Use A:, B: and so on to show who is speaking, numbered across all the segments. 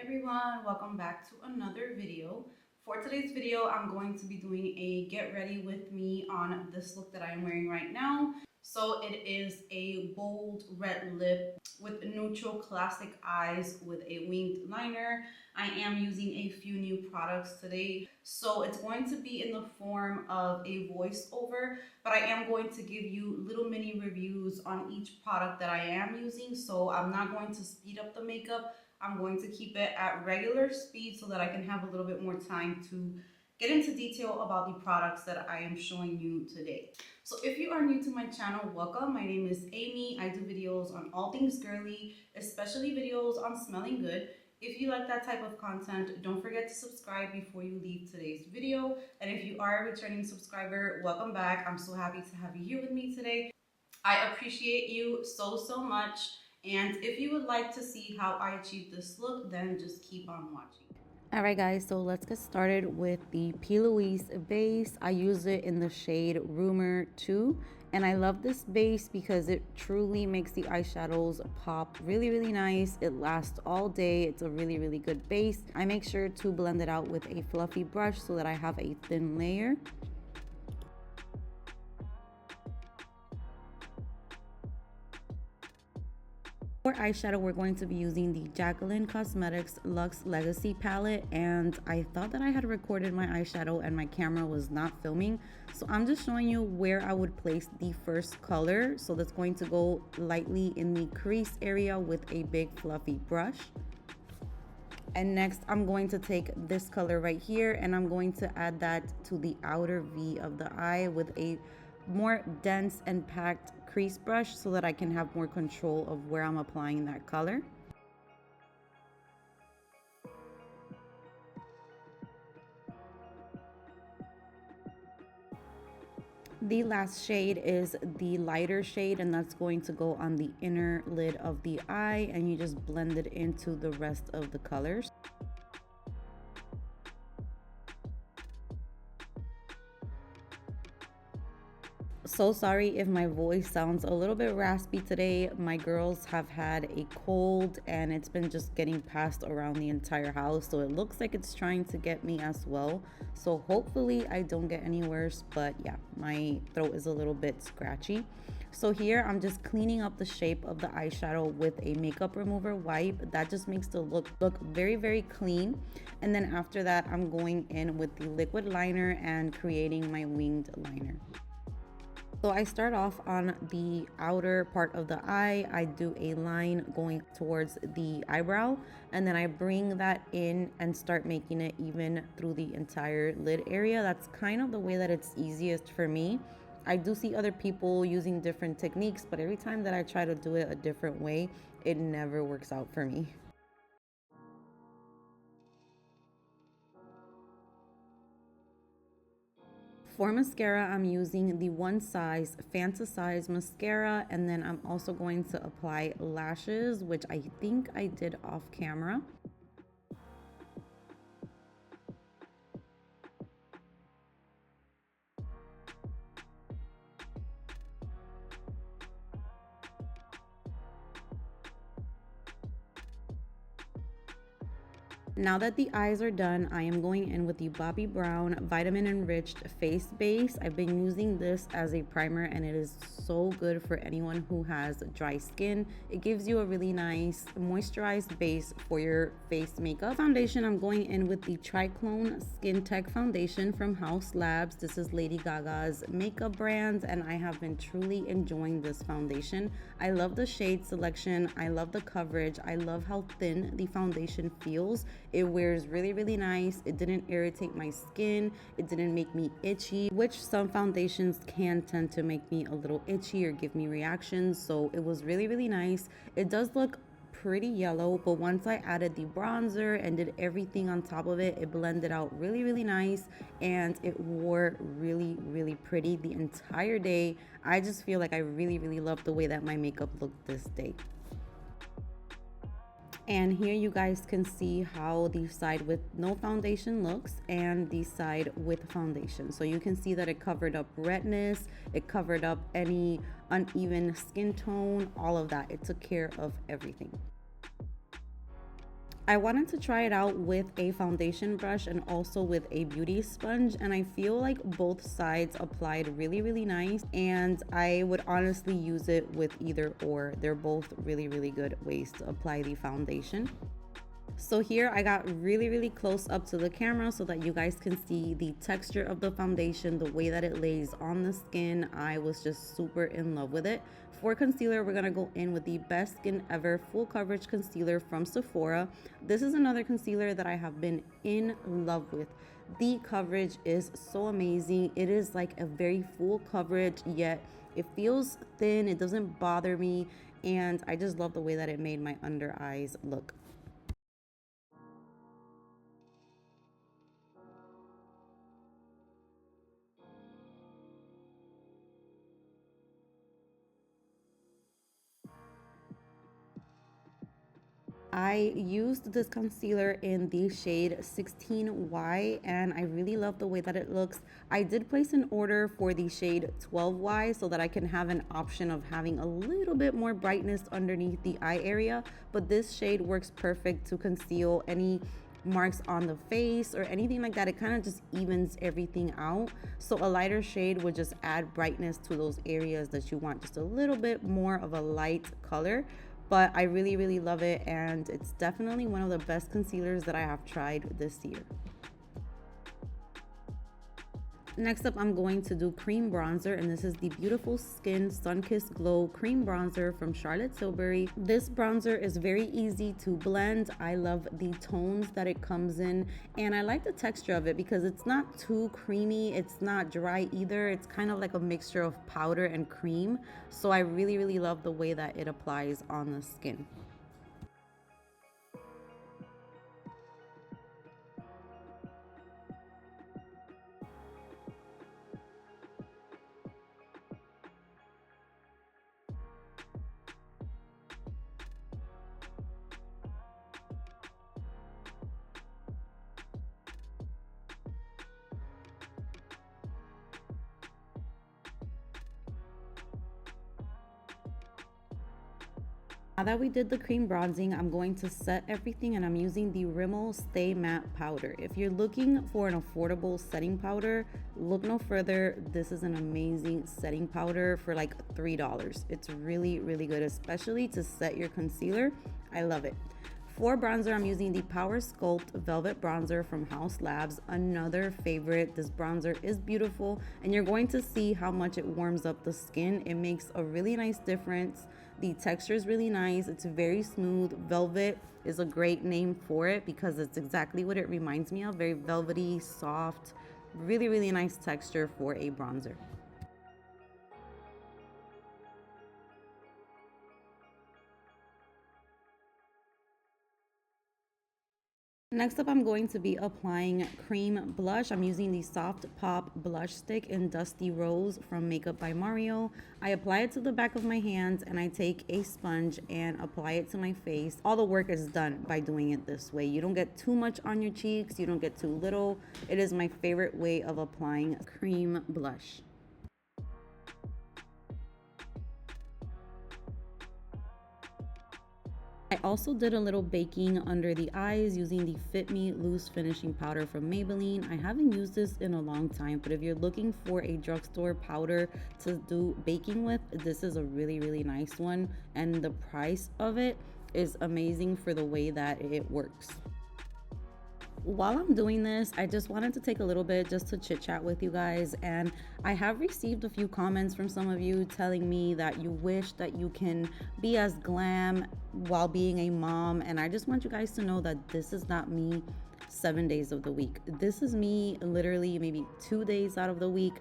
A: everyone, welcome back to another video. For today's video, I'm going to be doing a get ready with me on this look that I am wearing right now. So it is a bold red lip with neutral classic eyes with a winged liner. I am using a few new products today. So it's going to be in the form of a voiceover, but I am going to give you little mini reviews on each product that I am using. So I'm not going to speed up the makeup. I'm going to keep it at regular speed so that I can have a little bit more time to get into detail about the products that I am showing you today. So if you are new to my channel, welcome. My name is Amy. I do videos on all things girly, especially videos on smelling good. If you like that type of content, don't forget to subscribe before you leave today's video. And if you are a returning subscriber, welcome back. I'm so happy to have you here with me today. I appreciate you so much. And if you would like to see how I achieved this look, then just keep on watching. Alright guys, so let's get started with the P. Louise base. I use it in the shade Rumor 2. And I love this base because it truly makes the eyeshadows pop really nice. It lasts all day. It's a really good base. I make sure to blend it out with a fluffy brush so that I have a thin layer. For eyeshadow, we're going to be using the JACLYN Cosmetics Luxe Legacy palette, and I thought that I had recorded my eyeshadow and my camera was not filming, so I'm just showing you where I would place the first color. So that's going to go lightly in the crease area with a big fluffy brush. And next I'm going to take this color right here and I'm going to add that to the outer V of the eye with a more dense and packed crease brush so that I can have more control of where I'm applying that color. The last shade is the lighter shade, and that's going to go on the inner lid of the eye, and you just blend it into the rest of the colors. So sorry if my voice sounds a little bit raspy today. My girls have had a cold and it's been just getting passed around the entire house, so it looks like it's trying to get me as well. So hopefully I don't get any worse, but yeah, my throat is a little bit scratchy. So here I'm just cleaning up the shape of the eyeshadow with a makeup remover wipe. That just makes the look very clean. And then after that I'm going in with the liquid liner and creating my winged liner. So I start off on the outer part of the eye. I do a line going towards the eyebrow, and then I bring that in and start making it even through the entire lid area. That's kind of the way that it's easiest for me. I do see other people using different techniques, but every time that I try to do it a different way, it never works out for me. For mascara, I'm using the One Size FANTASIZE mascara, and then I'm also going to apply lashes, which I think I did off camera. Now that the eyes are done, I am going in with the Bobbi Brown Vitamin Enriched Face Base. I've been using this as a primer and it is so good for anyone who has dry skin. It gives you a really nice moisturized base for your face makeup. Foundation, I'm going in with the TRICLONE Skin Tech Foundation from HAUS Labs. This is Lady Gaga's makeup brand and I have been truly enjoying this foundation. I love the shade selection. I love the coverage. I love how thin the foundation feels. It wears really nice. It didn't irritate my skin. It didn't make me itchy, which some foundations can tend to make me a little itchy or give me reactions. So it was really nice. It does look pretty yellow, but once I added the bronzer and did everything on top of it, it blended out really nice and it wore really pretty the entire day. I just feel like I really love the way that my makeup looked this day. And here you guys can see how the side with no foundation looks and the side with foundation. So you can see that it covered up redness, it covered up any uneven skin tone, all of that. It took care of everything. I wanted to try it out with a foundation brush and also with a beauty sponge, and I feel like both sides applied really nice, and I would honestly use it with either or. They're both really good ways to apply the foundation. So here I got really close up to the camera so that you guys can see the texture of the foundation, the way that it lays on the skin. I was just super in love with it. For concealer, we're gonna go in with the Best Skin Ever Full Coverage Concealer from Sephora. This is another concealer that I have been in love with. The coverage is so amazing. It is like a very full coverage, yet it feels thin, it doesn't bother me, and I just love the way that it made my under eyes look. I used this concealer in the shade 16Y, and I really love the way that it looks. I did place an order for the shade 12Y so that I can have an option of having a little bit more brightness underneath the eye area, but this shade works perfect to conceal any marks on the face or anything like that. It kind of just evens everything out. So a lighter shade would just add brightness to those areas that you want just a little bit more of a light color. But I really love it, and it's definitely one of the best concealers that I have tried this year. Next up, I'm going to do cream bronzer, and this is the Beautiful Skin Sun-Kissed Glow Cream Bronzer from Charlotte Tilbury. This bronzer is very easy to blend. I love the tones that it comes in, and I like the texture of it because it's not too creamy, it's not dry either. It's kind of like a mixture of powder and cream, so I really love the way that it applies on the skin. Now that we did the cream bronzing, I'm going to set everything, and I'm using the Rimmel Stay Matte Powder. If you're looking for an affordable setting powder, look no further. This is an amazing setting powder for like $3. It's really good, especially to set your concealer. I love it. For bronzer, I'm using the Power Sculpt Velvet Bronzer from Haus Labs, another favorite. This bronzer is beautiful, and you're going to see how much it warms up the skin. It makes a really nice difference. The texture is really nice. It's very smooth. Velvet is a great name for it because it's exactly what it reminds me of. Very velvety, soft, really nice texture for a bronzer. Next up, I'm going to be applying cream blush. I'm using the Soft Pop Blush Stick in Dusty Rose from Makeup by Mario. I apply it to the back of my hands, and I take a sponge and apply it to my face. All the work is done by doing it this way. You don't get too much on your cheeks, you don't get too little. It is my favorite way of applying cream blush. I also did a little baking under the eyes using the Fit Me Loose Finishing Powder from Maybelline. I haven't used this in a long time, but if you're looking for a drugstore powder to do baking with, this is a really nice one, and the price of it is amazing for the way that it works. While I'm doing this, I just wanted to take a little bit just to chit chat with you guys, and I have received a few comments from some of you telling me that you wish that you can be as glam while being a mom, and I just want you guys to know that this is not me 7 days of the week. This is me literally maybe 2 days out of the week.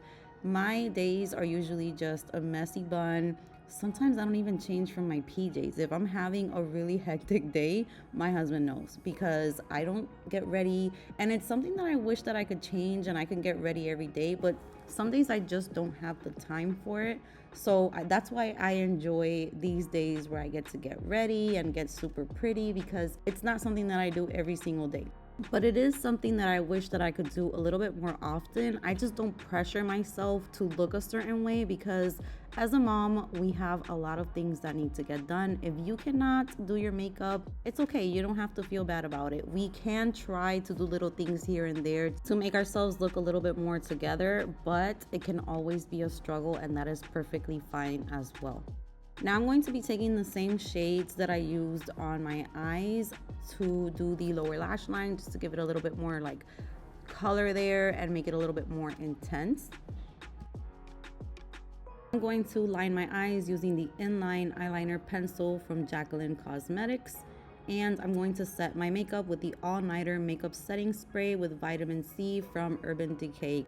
A: My days are usually just a messy bun. Sometimes I don't even change from my PJs. If I'm having a really hectic day, my husband knows because I don't get ready, and it's something that I wish that I could change and I can get ready every day, but some days I just don't have the time for it. So that's why I enjoy these days where I get to get ready and get super pretty, because it's not something that I do every single day. but it is something that I wish that I could do a little bit more often. I just don't pressure myself to look a certain way because as a mom, we have a lot of things that need to get done. If you cannot do your makeup, it's okay. You don't have to feel bad about it. We can try to do little things here and there to make ourselves look a little bit more together, but it can always be a struggle, and that is perfectly fine as well. Now I'm going to be taking the same shades that I used on my eyes to do the lower lash line, just to give it a little bit more like color there and make it a little bit more intense. I'm going to line my eyes using the inline eyeliner pencil from JACLYN Cosmetics, and I'm going to set my makeup with the All Nighter Makeup Setting Spray with Vitamin C from Urban Decay.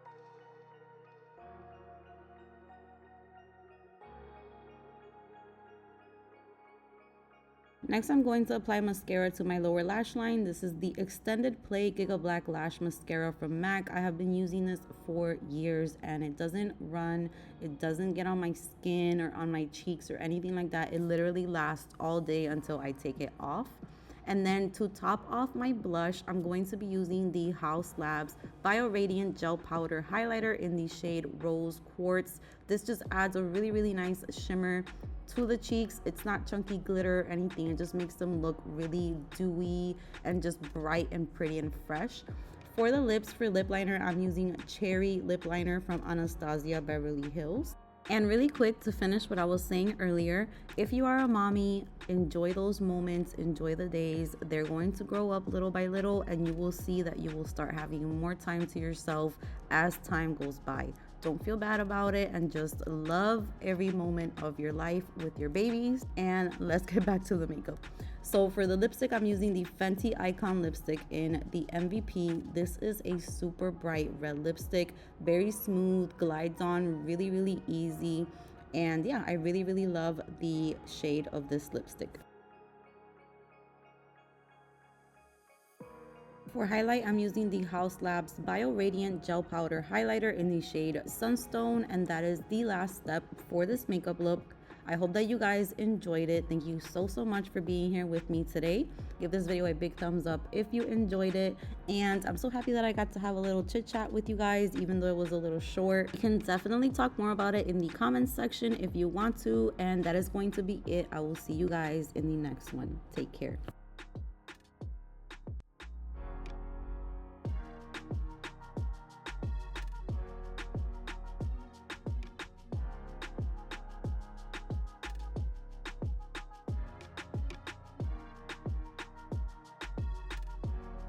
A: Next, I'm going to apply mascara to my lower lash line. This is the Extended Play GIGABLACK Lash Mascara from MAC. I have been using this for years and it doesn't run, it doesn't get on my skin or on my cheeks or anything like that. It literally lasts all day until I take it off. And then to top off my blush, I'm going to be using the HAUS Labs Bio Radiant Gel Powder Highlighter in the shade Rose Quartz. This just adds a really nice shimmer to the cheeks. It's not chunky glitter or anything. It just makes them look really dewy and just bright and pretty and fresh. For the lips, for lip liner, I'm using Cherry Lip Liner from Anastasia Beverly Hills. And really quick to finish what I was saying earlier, if you are a mommy, enjoy those moments, enjoy the days. They're going to grow up little by little, and you will see that you will start having more time to yourself as time goes by. Don't feel bad about it and just love every moment of your life with your babies. And let's get back to the makeup. So for the lipstick, I'm using the Fenty Icon lipstick in the MVP. This is a super bright red lipstick, very smooth, glides on really easy. And yeah, I really love the shade of this lipstick. For highlight, I'm using the HAUS Labs Bio Radiant Gel Powder Highlighter in the shade Sunstone, and that is the last step for this makeup look. I hope that you guys enjoyed it. Thank you so much for being here with me today. Give this video a big thumbs up if you enjoyed it, and I'm so happy that I got to have a little chit chat with you guys, even though it was a little short. You can definitely talk more about it in the comments section if you want to, and that is going to be it. I will see you guys in the next one. Take care.